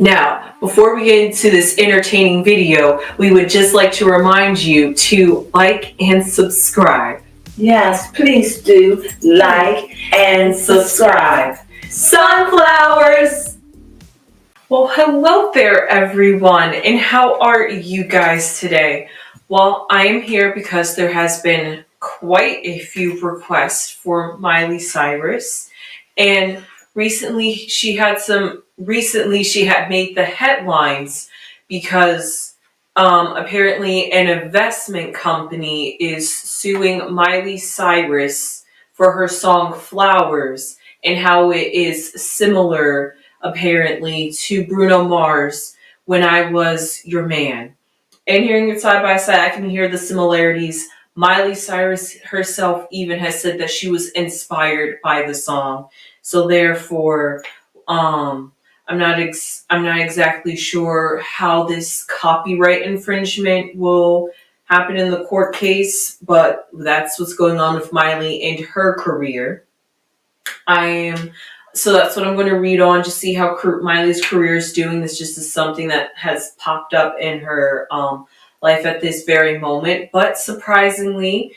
Now, before we get into this entertaining video, we would just like to remind you to like and subscribe. Yes, please do like and subscribe. Sunflowers! Well, hello there, everyone, and how are you guys today? Well, I am here because there has been quite a few requests for Miley Cyrus, and recently she had made the headlines because apparently an investment company is suing Miley Cyrus for her song Flowers and how it is similar apparently to Bruno Mars When I Was Your Man. And hearing it side by side, I can hear the similarities. Miley Cyrus herself even has said that she was inspired by the song. So therefore, I'm not exactly sure how this copyright infringement will happen in the court case, but that's what's going on with Miley and her career. So that's what I'm going to read on, just see how Miley's career is doing. This just is something that has popped up in her life at this very moment. But surprisingly,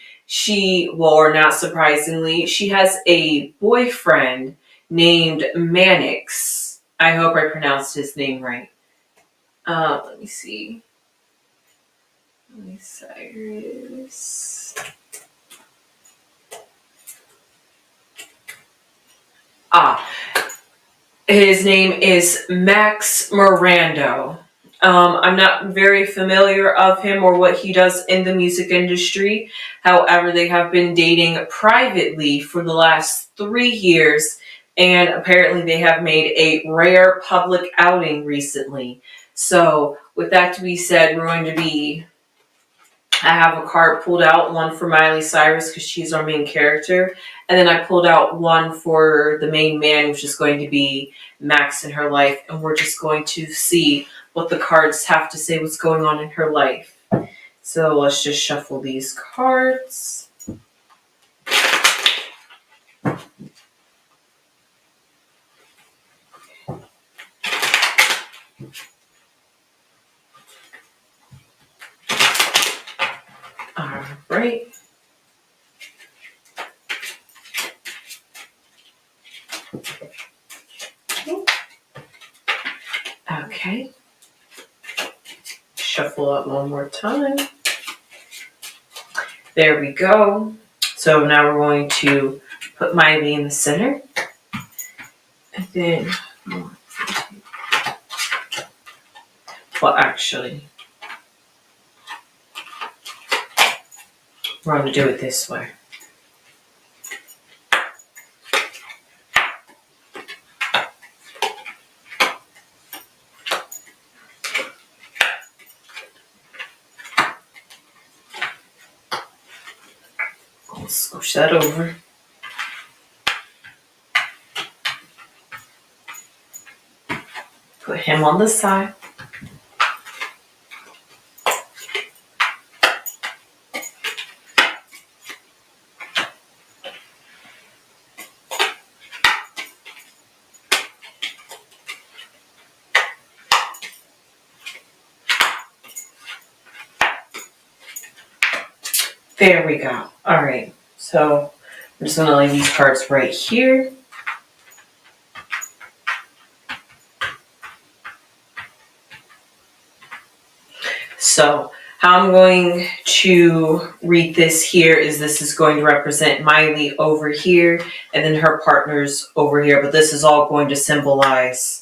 or not surprisingly, she has a boyfriend named Mannix. I hope I pronounced his name right. Let me see. Miley Cyrus. His name is Max Mirando. I'm not very familiar of him or what he does in the music industry. However, they have been dating privately for the last 3 years, and apparently they have made a rare public outing recently. So, with that to be said, I have a card pulled out, one for Miley Cyrus because she's our main character, and then I pulled out one for the main man, which is going to be Max in her life, and we're just going to see what the cards have to say, what's going on in her life. So let's just shuffle these cards. All right. Okay. Shuffle up one more time. There we go. So now we're going to put Miley in the center. And then, well, actually, we're going to do it this way. I'll squish that over. Put him on the side. There we go. All right. So I'm just going to lay these cards right here. So how I'm going to read this here is this is going to represent Miley over here and then her partners over here. But this is all going to symbolize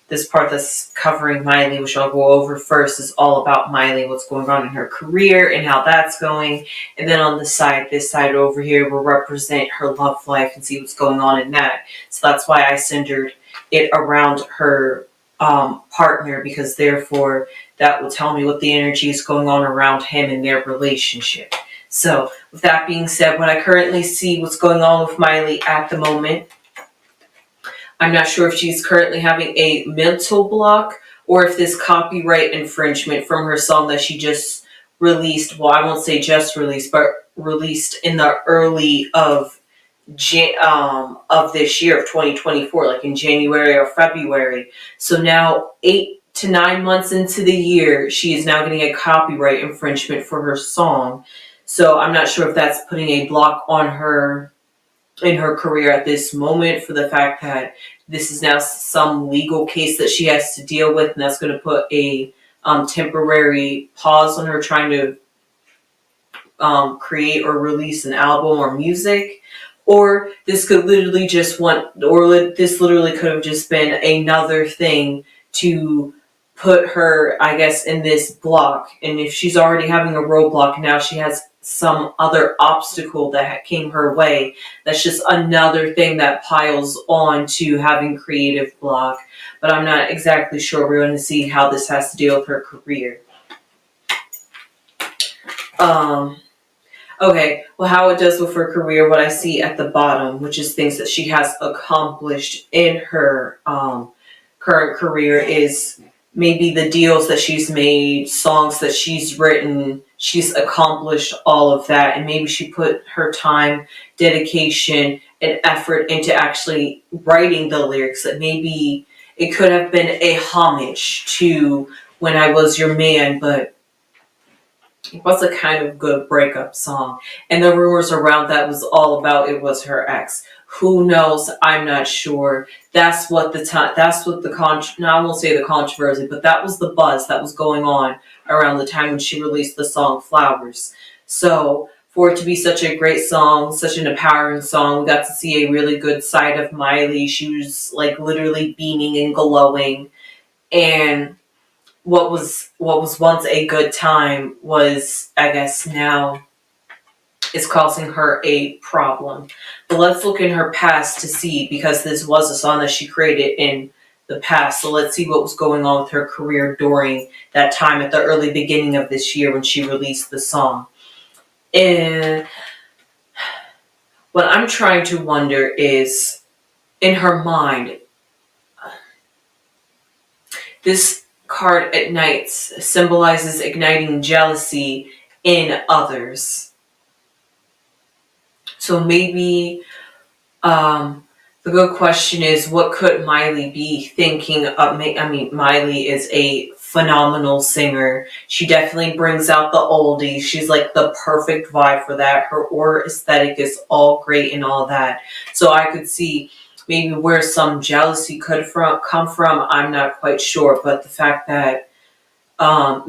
this part that's covering Miley, which I'll go over first, is all about Miley, what's going on in her career and how that's going. And then on the side, this side over here will represent her love life and see what's going on in that. So that's why I centered it around her partner, because therefore that will tell me what the energy is going on around him and their relationship. So with that being said, what I currently see what's going on with Miley at the moment, I'm not sure if she's currently having a mental block or if this copyright infringement from her song that she just released, well, I won't say just released, but released in the early of of this year of 2024, like in January or February. So now 8 to 9 months into the year, she is now getting a copyright infringement for her song. So I'm not sure if that's putting a block on her in her career at this moment, for the fact that this is now some legal case that she has to deal with, and that's going to put a temporary pause on her trying to create or release an album or music. Or this could literally this literally could have just been another thing to put her, I guess, in this block. And if she's already having a roadblock, now she has some other obstacle that came her way. That's just another thing that piles on to having creative block. But I'm not exactly sure. We're going to see how this has to deal with her career. Okay, well, how it does with her career, what I see at the bottom, which is things that she has accomplished in her current career, is maybe the deals that she's made, songs that she's written. She's accomplished all of that, and maybe she put her time, dedication, and effort into actually writing the lyrics. That maybe it could have been a homage to When I Was Your Man, but it was a kind of good breakup song. And the rumors around that was all about it was her ex. Who knows? I'm not sure. I won't say the controversy, but that was the buzz that was going on around the time when she released the song Flowers. So for it to be such a great song, such an empowering song, we got to see a really good side of Miley. She was like literally beaming and glowing. And what was once a good time was, I guess, now is causing her a problem. But let's look in her past to see, because this was a song that she created in the past. So let's see what was going on with her career during that time at the early beginning of this year when she released the song. And what I'm trying to wonder is, in her mind, this card at night symbolizes igniting jealousy in others. So maybe the good question is, what could Miley be thinking of? Miley is a phenomenal singer. She definitely brings out the oldies. She's like the perfect vibe for that. Her aura aesthetic is all great and all that. So I could see maybe where some jealousy could come from, I'm not quite sure. But the fact that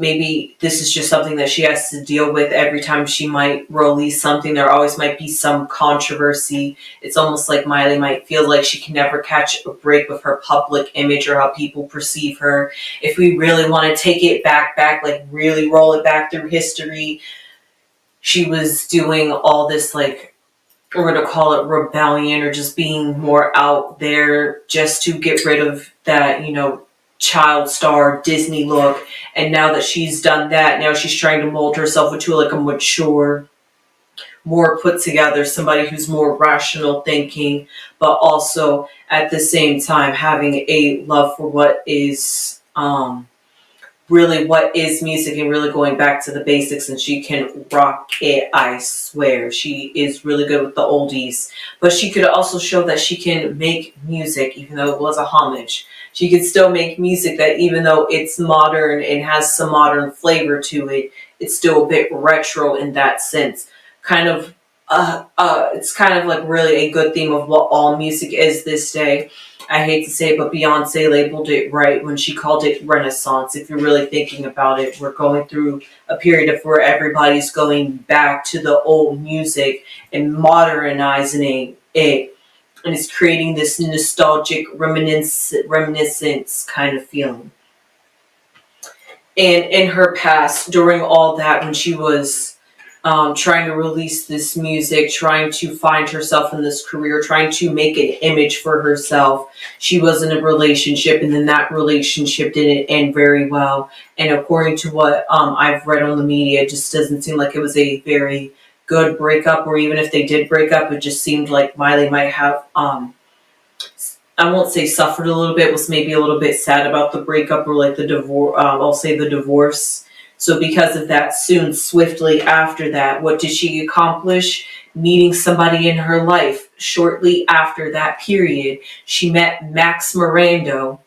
maybe this is just something that she has to deal with every time she might release something. There always might be some controversy. It's almost like Miley might feel like she can never catch a break with her public image or how people perceive her. If we really want to take it back, like really roll it back through history, she was doing all this, like, we're going to call it rebellion, or just being more out there just to get rid of that, child star Disney look. And now that she's done that, now she's trying to mold herself into like a mature, more put together, somebody who's more rational thinking, but also at the same time having a love for what is really what is music, and really going back to the basics. And she can rock it, I swear. She is really good with the oldies, but she could also show that she can make music, even though it was a homage. She could still make music that, even though it's modern and has some modern flavor to it, it's still a bit retro in that sense. It's kind of like really a good theme of what all music is this day. I hate to say it, but Beyonce labeled it right when she called it Renaissance. If you're really thinking about it, we're going through a period of where everybody's going back to the old music and modernizing it. And it's creating this nostalgic reminiscence kind of feeling. And in her past, during all that, when she was trying to release this music, trying to find herself in this career, trying to make an image for herself, she was in a relationship, and then that relationship didn't end very well. And according to what I've read on the media, it just doesn't seem like it was a very good breakup. Or even if they did break up, it just seemed like Miley might have, I won't say suffered a little bit, was maybe a little bit sad about the breakup, or like the divorce, I'll say the divorce. So because of that, swiftly after that, what did she accomplish? Meeting somebody in her life. shortly after that period, she met Max Mirando,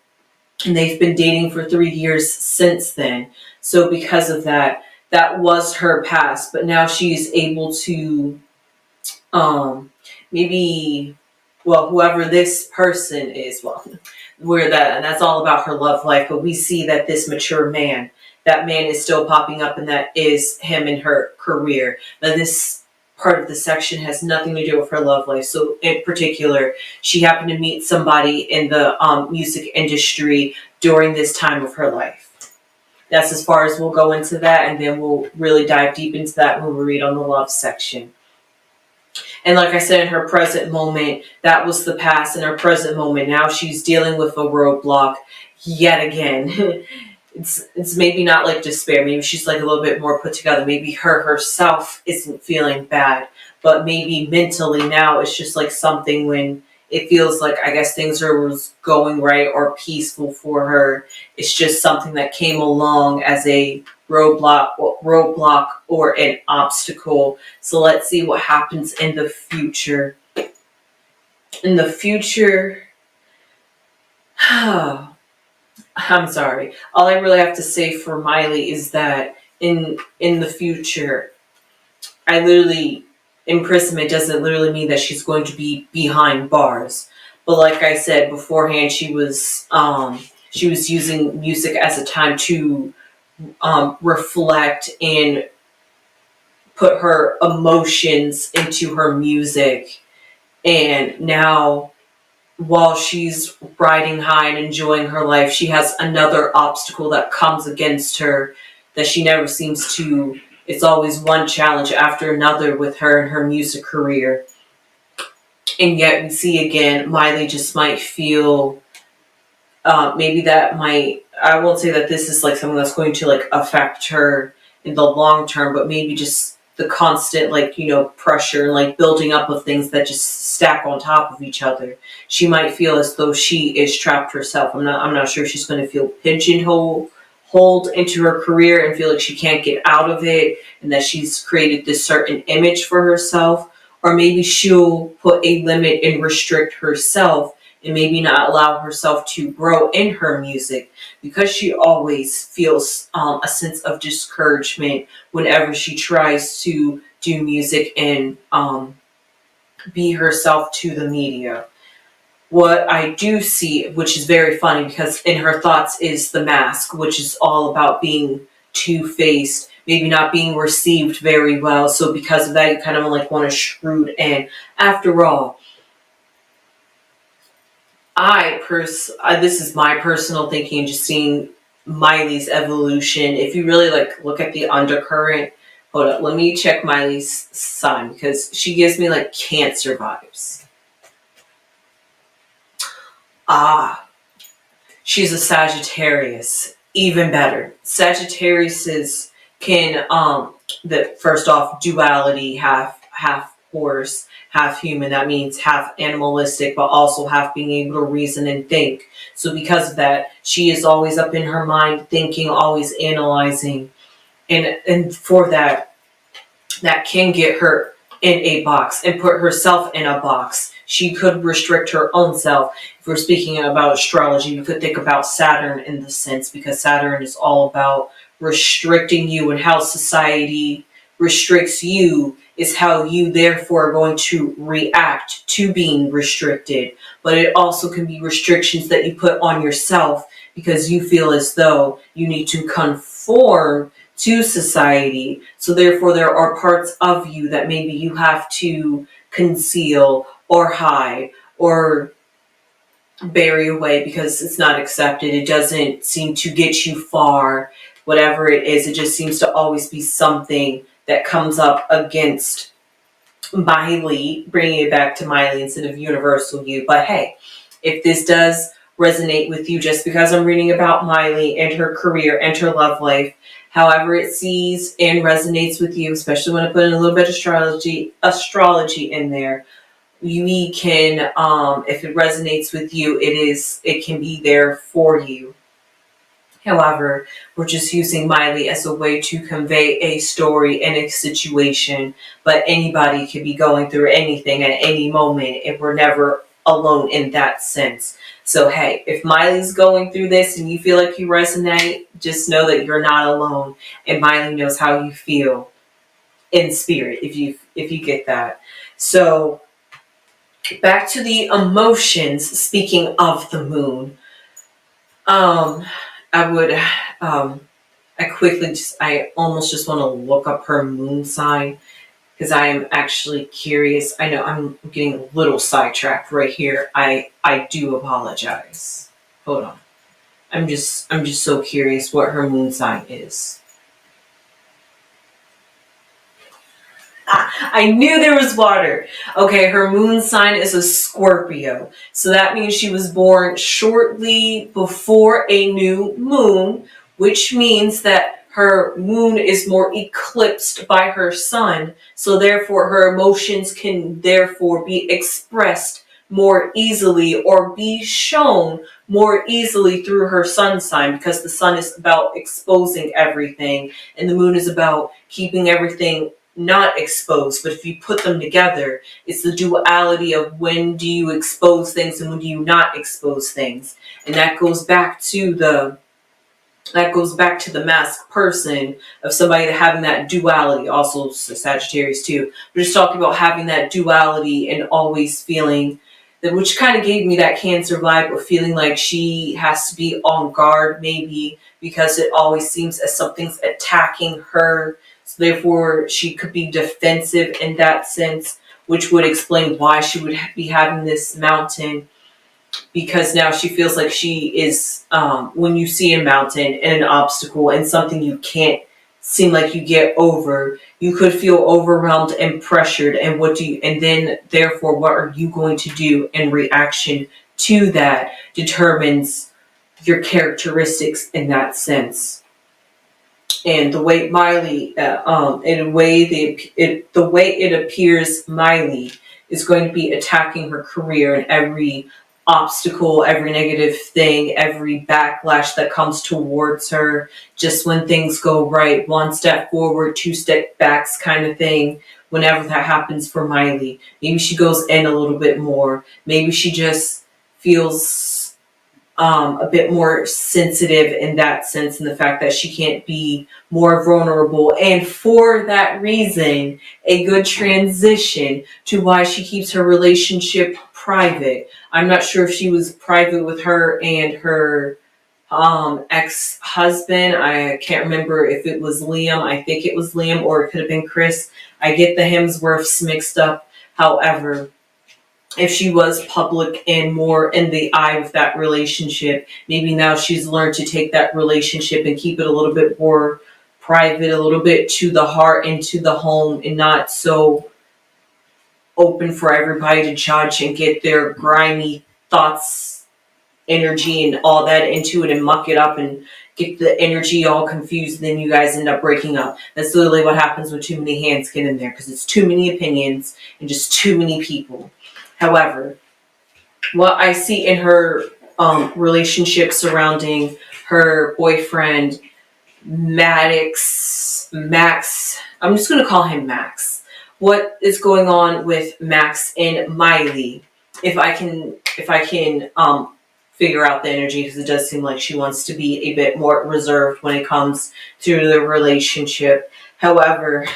and they've been dating for 3 years since then. So because of that, that was her past, but now she's able to maybe, well, whoever this person is, well, where that, and that's all about her love life, but we see that this mature man, that man is still popping up, and that is him in her career. Now this part of the section has nothing to do with her love life. So in particular, she happened to meet somebody in the music industry during this time of her life. That's as far as we'll go into that, and then we'll really dive deep into that when we read on the love section. And like I said, in her present moment, that was the past. In her present moment, now she's dealing with a roadblock yet again. It's maybe not like despair. Maybe she's like a little bit more put together. Maybe her herself isn't feeling bad, but maybe mentally now it's just like something when it feels like, I guess, things are going right or peaceful for her. It's just something that came along as a roadblock or an obstacle. So let's see what happens in the future. In the future, I'm sorry. All I really have to say for Miley is that in the future, imprisonment doesn't literally mean that she's going to be behind bars. But like I said beforehand, she was using music as a time to reflect and put her emotions into her music. And now, while she's riding high and enjoying her life, she has another obstacle that comes against her that she never seems to. It's always one challenge after another with her and her music career. And yet we see again, Miley just might feel maybe that might, I won't say that this is like something that's going to like affect her in the long term, but maybe just the constant pressure and like building up of things that just stack on top of each other. She might feel as though she is trapped herself. I'm not sure if she's going to feel pigeonholed into her career and feel like she can't get out of it, and that she's created this certain image for herself, or maybe she'll put a limit and restrict herself and maybe not allow herself to grow in her music, because she always feels a sense of discouragement whenever she tries to do music and be herself to the media. What I do see, which is very funny because in her thoughts is The Mask, which is all about being two-faced, maybe not being received very well. So because of that, you kind of like want to shroud in. After all, this is my personal thinking, just seeing Miley's evolution. If you really like look at the undercurrent, hold up, let me check Miley's sign because she gives me like Cancer vibes. She's a Sagittarius. Even better. Sagittariuses can the first off duality, half horse, half human. That means half animalistic, but also half being able to reason and think. So because of that, she is always up in her mind, thinking, always analyzing, and for that can get her in a box and put herself in a box. She could restrict her own self. If we're speaking about astrology, you could think about Saturn in the sense, because Saturn is all about restricting you, and how society restricts you is how you therefore are going to react to being restricted. But it also can be restrictions that you put on yourself because you feel as though you need to conform to society. So therefore there are parts of you that maybe you have to conceal or hide or bury away because it's not accepted. It doesn't seem to get you far. Whatever it is, it just seems to always be something that comes up against Miley, bringing it back to Miley instead of universal you. But hey, if this does resonate with you, just because I'm reading about Miley and her career and her love life, however it sees and resonates with you, especially when I put in a little bit of astrology in there, we can, if it resonates with you, it can be there for you. However, we're just using Miley as a way to convey a story and a situation, but anybody could be going through anything at any moment, and we're never alone in that sense. So, hey, if Miley's going through this and you feel like you resonate, just know that you're not alone, and Miley knows how you feel in spirit, if you get that. So, back to the emotions, speaking of the moon. Um, I would, I almost just want to look up her moon sign because I am actually curious. I know I'm getting a little sidetracked right here. I do apologize. Hold on. I'm just so curious what her moon sign is. I knew there was water. Okay, her moon sign is a Scorpio. So that means she was born shortly before a new moon, which means that her moon is more eclipsed by her sun. So therefore, her emotions can therefore be expressed more easily or be shown more easily through her sun sign, because the sun is about exposing everything and the moon is about keeping everything not exposed. But if you put them together, it's the duality of when do you expose things and when do you not expose things. And that goes back to the masked person of somebody having that duality. Also Sagittarius too. We're just talking about having that duality and always feeling that, which kind of gave me that Cancer vibe of feeling like she has to be on guard, maybe because it always seems as something's attacking her. So therefore, she could be defensive in that sense, which would explain why she would be having this mountain, because now she feels like she is, when you see a mountain and an obstacle and something you can't seem like you get over, you could feel overwhelmed and pressured. And then therefore, what are you going to do in reaction to that determines your characteristics in that sense. And the way Miley, in a way, the way it appears, Miley is going to be attacking her career and every obstacle, every negative thing, every backlash that comes towards her. Just when things go right, one step forward, two step backs, kind of thing. Whenever that happens for Miley, maybe she goes in a little bit more. Maybe she just feels a bit more sensitive in that sense, in the fact that she can't be more vulnerable. And for that reason, a good transition to why she keeps her relationship private. I'm not sure if she was private with her and her ex-husband. I can't remember if it was Liam. I think it was Liam, or it could have been Chris. I get the Hemsworths mixed up. However, if she was public and more in the eye with that relationship, maybe now she's learned to take that relationship and keep it a little bit more private, a little bit to the heart and to the home, and not so open for everybody to judge and get their grimy thoughts, energy, and all that into it and muck it up and get the energy all confused. And then you guys end up breaking up. That's literally what happens when too many hands get in there, because it's too many opinions and just too many people. However, what I see in her relationship surrounding her boyfriend, Max, I'm just going to call him Max. What is going on with Max and Miley? If I can figure out the energy, because it does seem like she wants to be a bit more reserved when it comes to the relationship. However,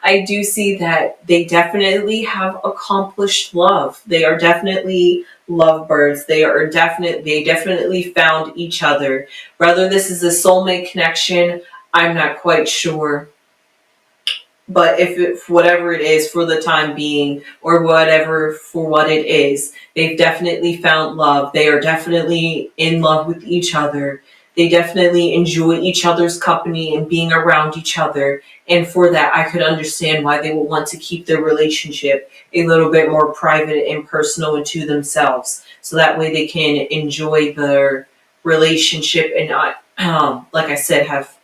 I do see that they definitely have accomplished love. They are definitely lovebirds. They definitely found each other. Whether this is a soulmate connection, I'm not quite sure. But whatever it is for the time being, or whatever for what it is, they've definitely found love. They are definitely in love with each other. They definitely enjoy each other's company and being around each other. And for that, I could understand why they would want to keep their relationship a little bit more private and personal and to themselves. So that way they can enjoy their relationship and not, like I said, have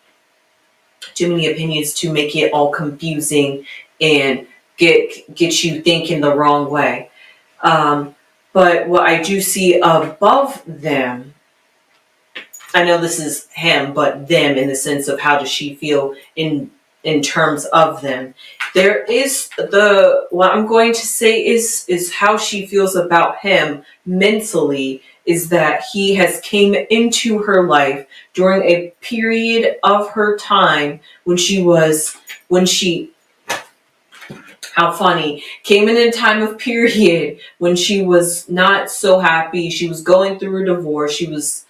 too many opinions to make it all confusing and get you thinking the wrong way. But what I do see above them I know this is him, but them in the sense of how does she feel in terms of them. There is what I'm going to say is how she feels about him mentally is that he has came into her life during a period of her time when she how funny came in a time of period when she was not so happy. She was going through a divorce. She was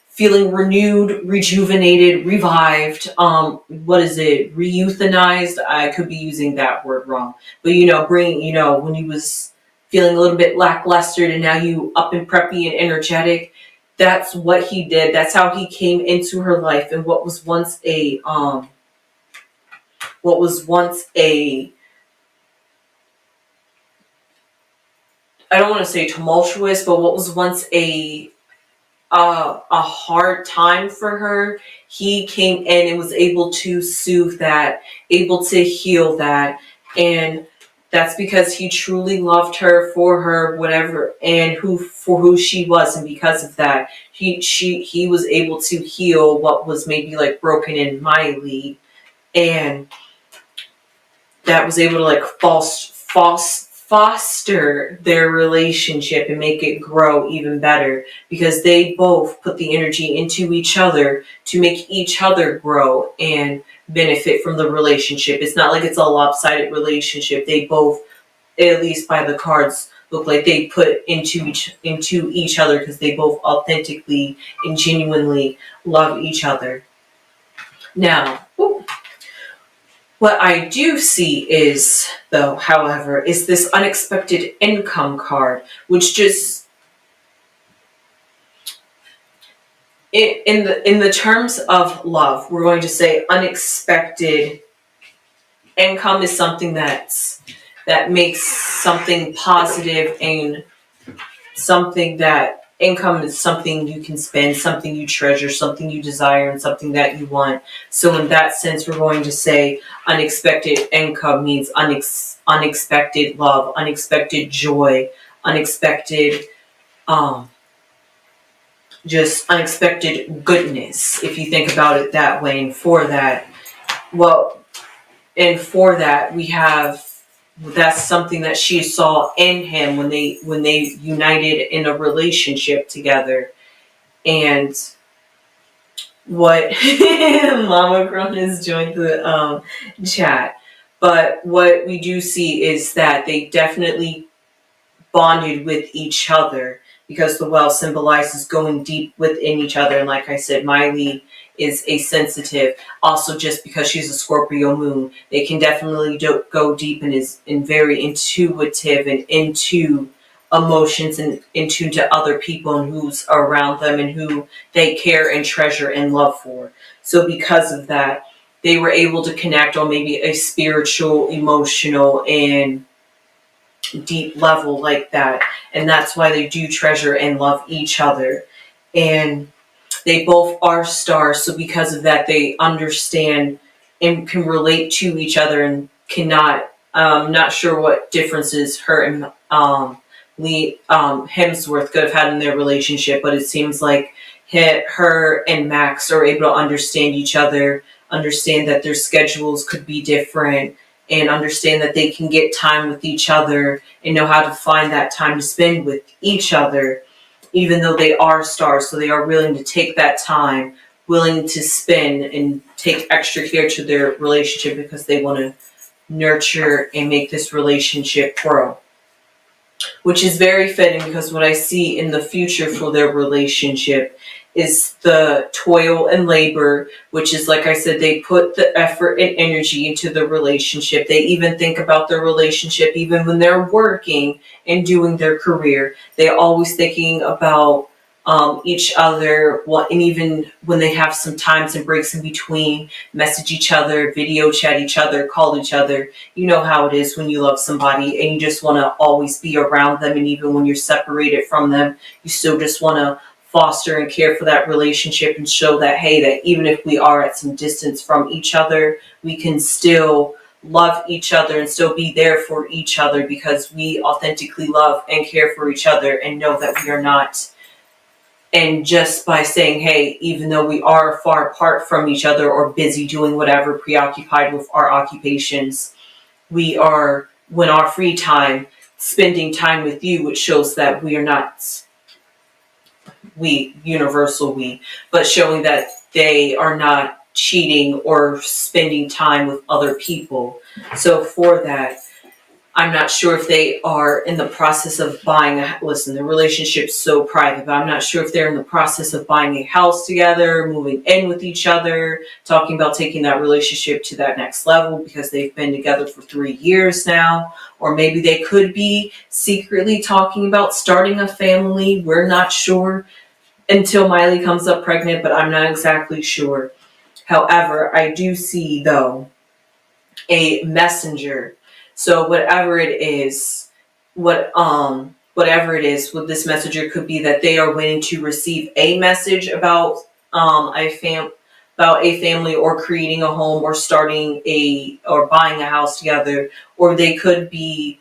feeling renewed, rejuvenated, revived. What is it? Reeuthanized. I could be using that word wrong, but when you was feeling a little bit lackluster and now you up and preppy and energetic. That's what he did. That's how he came into her life, and what was once a I don't want to say tumultuous, but what was once a hard time for her, he came in and was able to soothe that, able to heal that, and that's because he truly loved her for her whatever and who she was, and because of that, he was able to heal what was maybe like broken in Miley, and that was able to like foster their relationship and make it grow even better because they both put the energy into each other to make each other grow and benefit from the relationship. It's not like it's a lopsided relationship. They both, at least by the cards, look like they put into each other because they both authentically and genuinely love each other. Now, what I do see is, though, however, is this unexpected income card, which just in the terms of love, we're going to say unexpected income is something that makes something positive, and something that income is something you can spend, something you treasure, something you desire, and something that you want. So in that sense, we're going to say unexpected income means unexpected love, unexpected joy, unexpected just unexpected goodness, if you think about it that way. Well and for that we have that's something that she saw in him when they united in a relationship together. And what Mama Crone has joined the chat, but what we do see is that they definitely bonded with each other because the well symbolizes going deep within each other. And like I said, Miley is a sensitive. Also, just because she's a Scorpio moon, they can definitely go deep and is very intuitive and into emotions and into to other people and who's around them and who they care and treasure and love for. So because of that, they were able to connect on maybe a spiritual, emotional, and deep level like that, and that's why they do treasure and love each other. And they both are stars, so because of that they understand and can relate to each other and cannot not sure what differences her and Hemsworth could have had in their relationship, but it seems like her and Max are able to understand each other, understand that their schedules could be different, and understand that they can get time with each other and know how to find that time to spend with each other, even though they are stars. So they are willing to take that time, willing to spend and take extra care to their relationship because they want to nurture and make this relationship grow. Which is very fitting because what I see in the future for their relationship is the toil and labor, which is, like I said, they put the effort and energy into the relationship. They even think about their relationship even when they're working and doing their career. They're always thinking about each other, and even when they have some times and breaks in between, message each other, video chat each other, call each other. You know how it is when you love somebody and you just want to always be around them, and even when you're separated from them, you still just want to foster and care for that relationship and show that, hey, that even if we are at some distance from each other, we can still love each other and still be there for each other because we authentically love and care for each other and know that we are not And just by saying, hey, even though we are far apart from each other or busy doing whatever, preoccupied with our occupations, we are, when our free time, spending time with you, which shows that we are not we, universal we, but showing that they are not cheating or spending time with other people. So for that, I'm not sure if they are in the process of buying listen, the relationship's so private, but I'm not sure if they're in the process of buying a house together, moving in with each other, talking about taking that relationship to that next level because they've been together for 3 years now. Or maybe they could be secretly talking about starting a family. We're not sure until Miley comes up pregnant, but I'm not exactly sure. However, I do see, though, a messenger. So whatever it is, what this messenger could be, that they are waiting to receive a message about a family, or creating a home, or or buying a house together, or they could be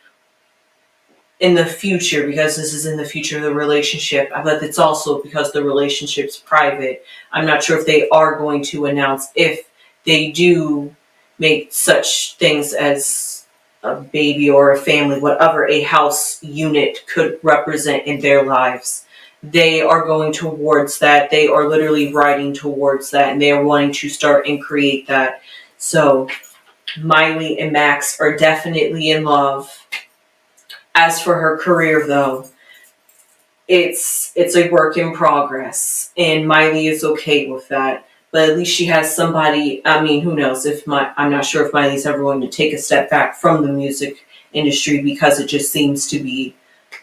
in the future, because this is in the future of the relationship, but it's also because the relationship's private. I'm not sure if they are going to announce, if they do make such things as a baby or a family, whatever a house unit could represent in their lives. They are going towards that. They are literally riding towards that, and they are wanting to start and create that. So Miley and Max are definitely in love. As for her career, though, it's a work in progress, and Miley is okay with that. But at least she has somebody. I mean, who knows? I'm not sure if Miley's ever going to take a step back from the music industry, because it just seems to be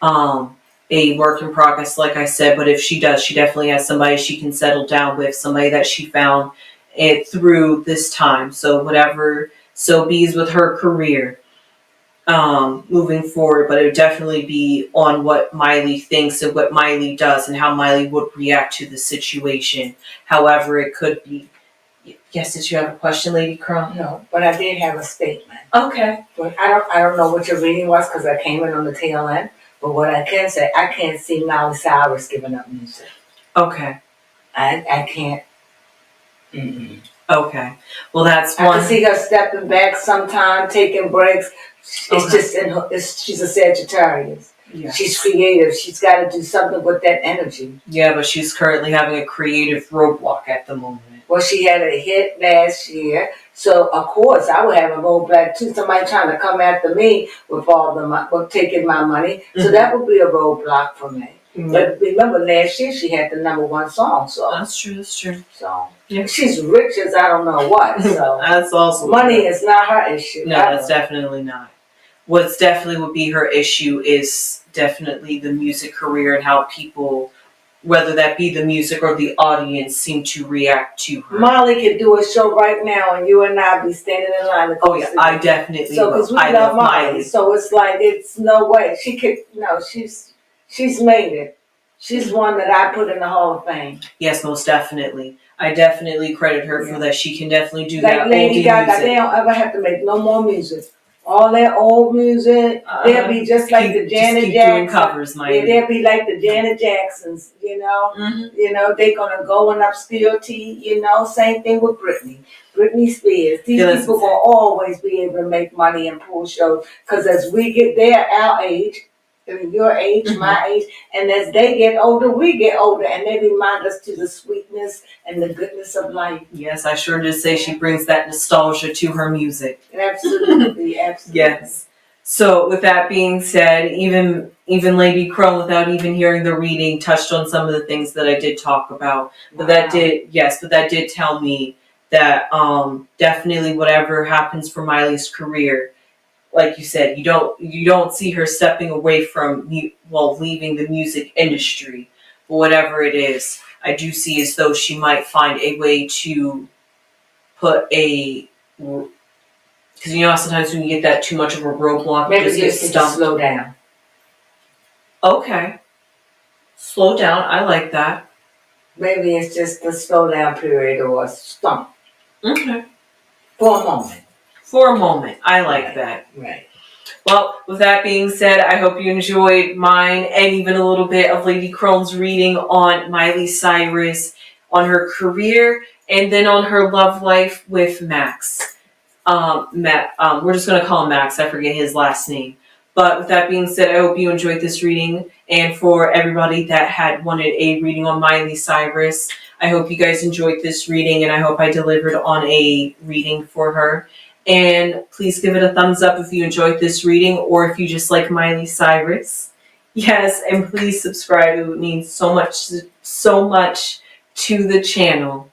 a work in progress, like I said. But if she does, she definitely has somebody she can settle down with, somebody that she found it through this time. So whatever so be's with her career. Moving forward, but it would definitely be on what Miley thinks and what Miley does and how Miley would react to the situation. However, it could be. Yes, did you have a question, Lady Crone? No, but I did have a statement. Okay. But I don't know what your reading was because I came in on the tail end. But what I can say, I can't see Miley Cyrus giving up music. Okay. I can't. Mm-mm. Okay. Well, that's I one. can see her stepping back sometime, taking breaks. It's just in her. She's a Sagittarius. Yes. She's creative. She's got to do something with that energy. Yeah, but she's currently having a creative roadblock at the moment. Well, she had a hit last year, so of course I would have a roadblock too. Somebody trying to come after me with with taking my money, so that would be a roadblock for me. Mm-hmm. But remember, last year she had the #1 song, so that's true. That's true. So yeah, she's rich as I don't know what. So that's also money is not her issue. No, that's definitely not. What's definitely would be her issue is definitely the music career and how people, whether that be the music or the audience, seem to react to her. Molly could do a show right now, and you and I be standing in line. Oh yeah, I definitely. So because we love Miley, so it's like it's no way she could. No, she's made it. She's one that I put in the Hall of Fame. Yes, most definitely. I definitely credit her for that. She can definitely do like that. Like Lady Gaga, they don't ever have to make no more music. All that old music, they'll be just like the Janet Jacksons. Covers, yeah, they'll be like the Janet Jacksons, you know. Mm-hmm. You know, they're gonna go in obscurity. You know, same thing with Britney Spears. These people will always be able to make money and pull shows because as we get there, our age, your age, mm-hmm. my age, and as they get older, we get older, and they remind us to the sweetness and the goodness of life. Yes, I sure did say she brings that nostalgia to her music. Absolutely, absolutely. Yes. So with that being said, even Lady Crone, without even hearing the reading, touched on some of the things that I did talk about. But that did tell me that definitely whatever happens for Miley's career, like you said, you don't see her stepping away from leaving the music industry. But whatever it is, I do see as though she might find a way to put because sometimes when you get that too much of a roadblock, maybe just slow down. Okay, slow down. I like that. Maybe it's just the slow down period or a stump. Okay. For a moment. For a moment, I like that. Right. Well, with that being said, I hope you enjoyed mine and even a little bit of Lady Crone's reading on Miley Cyrus, on her career, and then on her love life with Max. We're just going to call him Max. I forget his last name. But with that being said, I hope you enjoyed this reading. And for everybody that had wanted a reading on Miley Cyrus, I hope you guys enjoyed this reading, and I hope I delivered on a reading for her. And please give it a thumbs up if you enjoyed this reading or if you just like Miley Cyrus. Yes, and please subscribe. It would mean so much to the channel.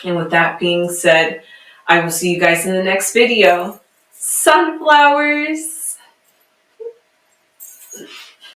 And with that being said, I will see you guys in the next video. Sunflowers!